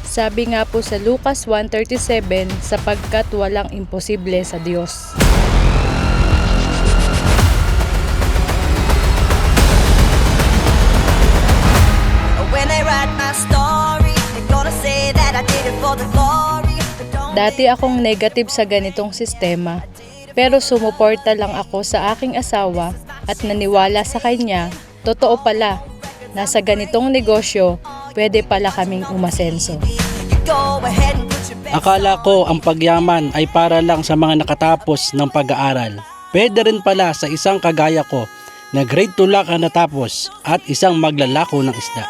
Sabi nga po sa Lucas 1:37, sapagkat walang imposible sa Diyos. Dati akong negative sa ganitong sistema, pero sumuporta lang ako sa aking asawa at naniwala sa kanya, totoo pala, nasa ganitong negosyo, pwede pala kaming umasenso. Akala ko ang pagyaman ay para lang sa mga nakatapos ng pag-aaral. Pwede rin pala sa isang kagaya ko na grade 2 lang ang natapos at isang maglalako ng isda.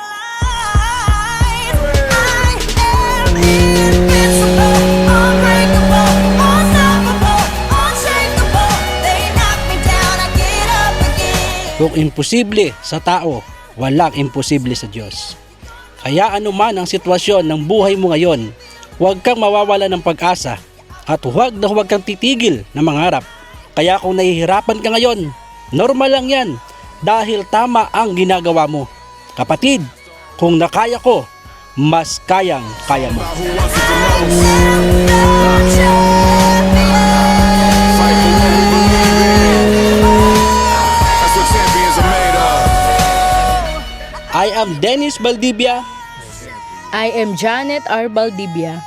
Kung imposible sa tao, walang imposible sa Diyos. Kaya anuman ang sitwasyon ng buhay mo ngayon, huwag kang mawawala ng pag-asa at huwag kang titigil na mangarap. Kaya kung nahihirapan ka ngayon, normal lang yan dahil tama ang ginagawa mo. Kapatid, kung nakaya ko, mas kayang-kaya mo. I am Dennis Valdivia. I am Janet R. Valdivia.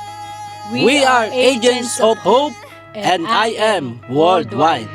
We are Agents of Hope and I am worldwide.